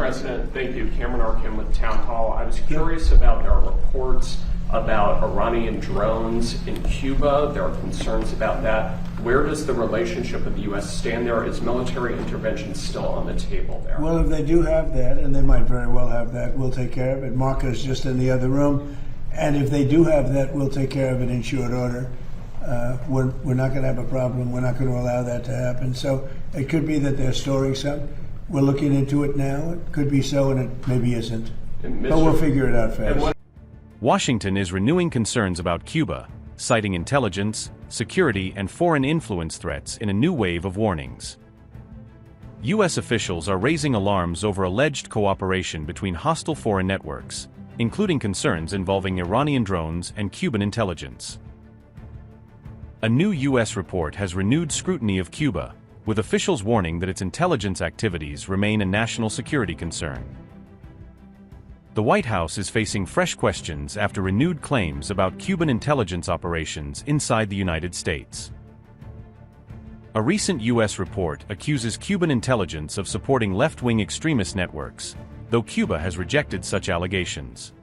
President. Thank you. Cameron Arkin with Town Hall. I was curious about our reports about Iranian drones in Cuba. There are concerns about that. Where does the relationship of the U.S. stand there? Is military intervention still on the table there? Well, if they do have that, and they might very well have that, we'll take care of it. Mark is just in the other room. And if they do have that, we'll take care of it in short order. We're not going to have a problem. We're not going to allow that to happen. So it could be that they're storing some. We're looking into it now. It could be so, and it maybe isn't. But we'll figure it out fast. Washington is renewing concerns about Cuba, citing intelligence, security, and foreign influence threats in a new wave of warnings. U.S. officials are raising alarms over alleged cooperation between hostile foreign networks, including concerns involving Iranian drones and Cuban intelligence. A new U.S. report has renewed scrutiny of Cuba, with officials warning that its intelligence activities remain a national security concern. The White House is facing fresh questions after renewed claims about Cuban intelligence operations inside the United States. A recent U.S. report accuses Cuban intelligence of supporting left-wing extremist networks, though Cuba has rejected such allegations.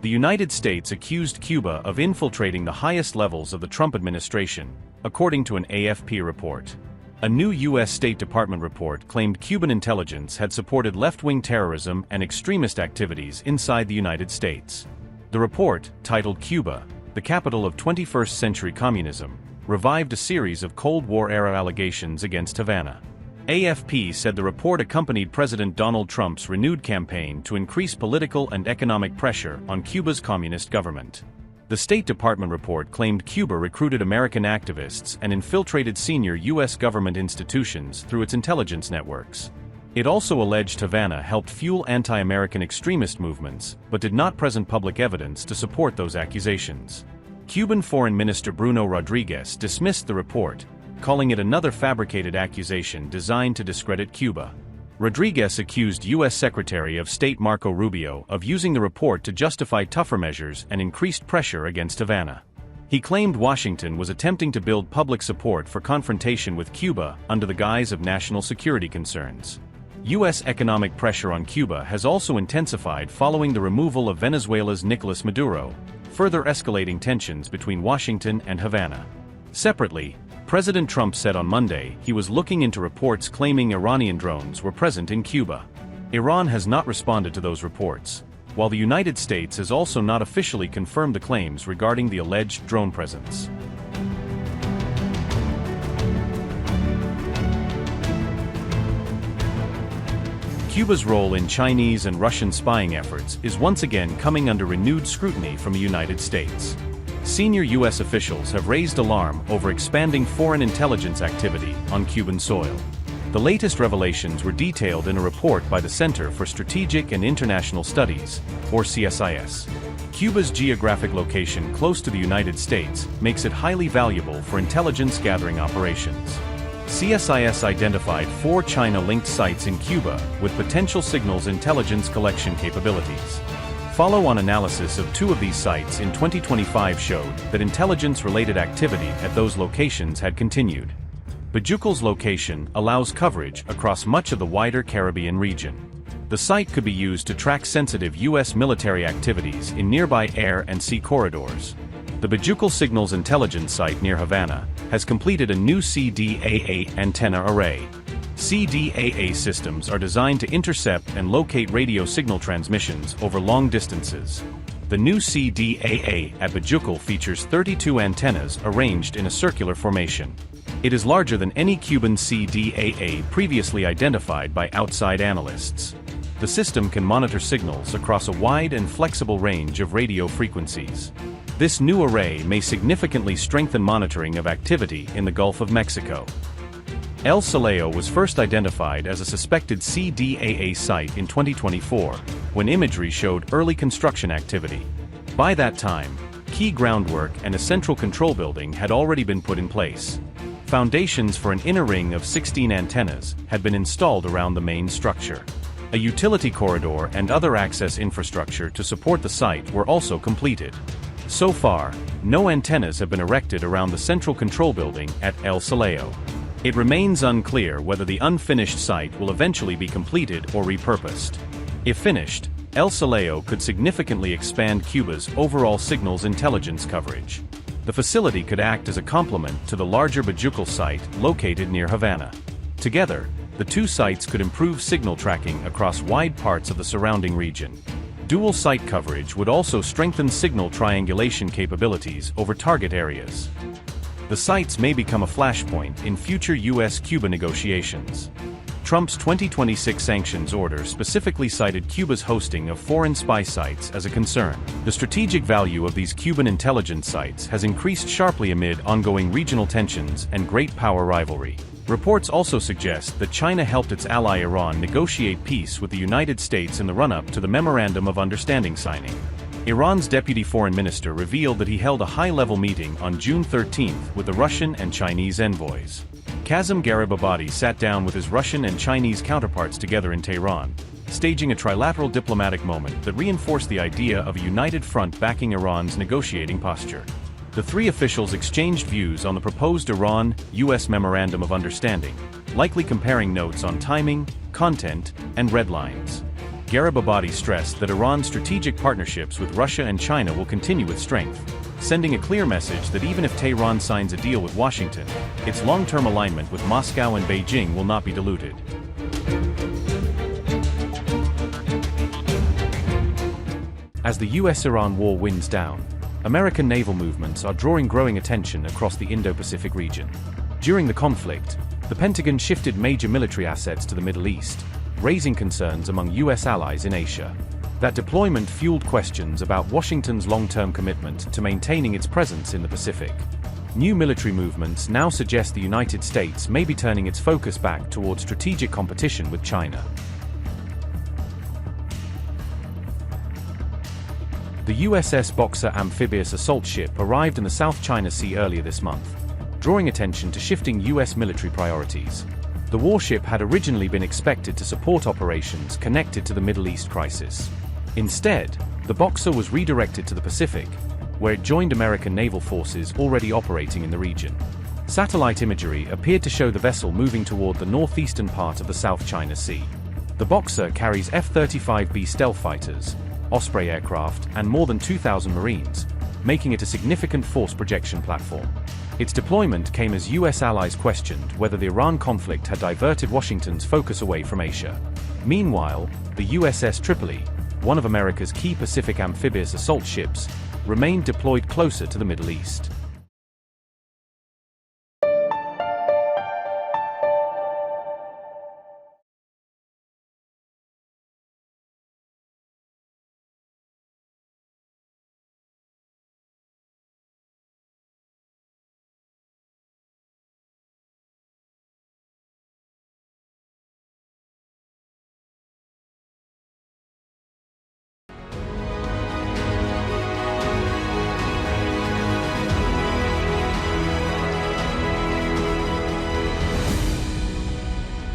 The United States accused Cuba of infiltrating the highest levels of the Trump administration, according to an AFP report. A new U.S. State Department report claimed Cuban intelligence had supported left-wing terrorism and extremist activities inside the United States. The report, titled Cuba, the Capital of 21st Century Communism, revived a series of Cold War-era allegations against Havana. AFP said the report accompanied President Donald Trump's renewed campaign to increase political and economic pressure on Cuba's communist government. The State Department report claimed Cuba recruited American activists and infiltrated senior U.S. government institutions through its intelligence networks. It also alleged Havana helped fuel anti-American extremist movements, but did not present public evidence to support those accusations. Cuban Foreign Minister Bruno Rodriguez dismissed the report, calling it another fabricated accusation designed to discredit Cuba. Rodriguez accused U.S. Secretary of State Marco Rubio of using the report to justify tougher measures and increased pressure against Havana. He claimed Washington was attempting to build public support for confrontation with Cuba under the guise of national security concerns. U.S. economic pressure on Cuba has also intensified following the removal of Venezuela's Nicolas Maduro, further escalating tensions between Washington and Havana. Separately, President Trump said on Monday he was looking into reports claiming Iranian drones were present in Cuba. Iran has not responded to those reports, while the United States has also not officially confirmed the claims regarding the alleged drone presence. Cuba's role in Chinese and Russian spying efforts is once again coming under renewed scrutiny from the United States. Senior U.S. officials have raised alarm over expanding foreign intelligence activity on Cuban soil. The latest revelations were detailed in a report by the Center for Strategic and International Studies, or CSIS. Cuba's geographic location close to the United States makes it highly valuable for intelligence-gathering operations. CSIS identified 4 China-linked sites in Cuba with potential signals intelligence collection capabilities. Follow-on analysis of 2 of these sites in 2025 showed that intelligence-related activity at those locations had continued. Bajucal's location allows coverage across much of the wider Caribbean region. The site could be used to track sensitive U.S. military activities in nearby air and sea corridors. The Bajucal Signals Intelligence Site near Havana has completed a new CDAA antenna array. CDAA systems are designed to intercept and locate radio signal transmissions over long distances. The new CDAA at Bajucal features 32 antennas arranged in a circular formation. It is larger than any Cuban CDAA previously identified by outside analysts. The system can monitor signals across a wide and flexible range of radio frequencies. This new array may significantly strengthen monitoring of activity in the Gulf of Mexico. El Saleo was first identified as a suspected CDAA site in 2024, when imagery showed early construction activity. By that time, key groundwork and a central control building had already been put in place. Foundations for an inner ring of 16 antennas had been installed around the main structure. A utility corridor and other access infrastructure to support the site were also completed. So far, no antennas have been erected around the central control building at El Saleo. It remains unclear whether the unfinished site will eventually be completed or repurposed. If finished, El Saleo could significantly expand Cuba's overall signals intelligence coverage. The facility could act as a complement to the larger Bajucal site located near Havana. Together, the two sites could improve signal tracking across wide parts of the surrounding region. Dual site coverage would also strengthen signal triangulation capabilities over target areas. The sites may become a flashpoint in future US-Cuba negotiations. Trump's 2026 sanctions order specifically cited Cuba's hosting of foreign spy sites as a concern. The strategic value of these Cuban intelligence sites has increased sharply amid ongoing regional tensions and great power rivalry. Reports also suggest that China helped its ally Iran negotiate peace with the United States in the run-up to the Memorandum of Understanding signing. Iran's deputy foreign minister revealed that he held a high-level meeting on June 13 with the Russian and Chinese envoys. Kazem Garibabadi sat down with his Russian and Chinese counterparts together in Tehran, staging a trilateral diplomatic moment that reinforced the idea of a united front backing Iran's negotiating posture. The three officials exchanged views on the proposed Iran-US Memorandum of Understanding, likely comparing notes on timing, content, and red lines. Garibabadi stressed that Iran's strategic partnerships with Russia and China will continue with strength, sending a clear message that even if Tehran signs a deal with Washington, its long-term alignment with Moscow and Beijing will not be diluted. As the US-Iran war winds down, American naval movements are drawing growing attention across the Indo-Pacific region. During the conflict, the Pentagon shifted major military assets to the Middle East, raising concerns among US allies in Asia. That deployment fueled questions about Washington's long-term commitment to maintaining its presence in the Pacific. New military movements now suggest the United States may be turning its focus back towards strategic competition with China. The USS Boxer amphibious assault ship arrived in the South China Sea earlier this month, drawing attention to shifting US military priorities. The warship had originally been expected to support operations connected to the Middle East crisis. Instead, the Boxer was redirected to the Pacific, where it joined American naval forces already operating in the region. Satellite imagery appeared to show the vessel moving toward the northeastern part of the South China Sea. The Boxer carries F-35B stealth fighters, Osprey aircraft, and more than 2,000 Marines, making it a significant force projection platform. Its deployment came as US allies questioned whether the Iran conflict had diverted Washington's focus away from Asia. Meanwhile, the USS Tripoli, one of America's key Pacific amphibious assault ships, remained deployed closer to the Middle East.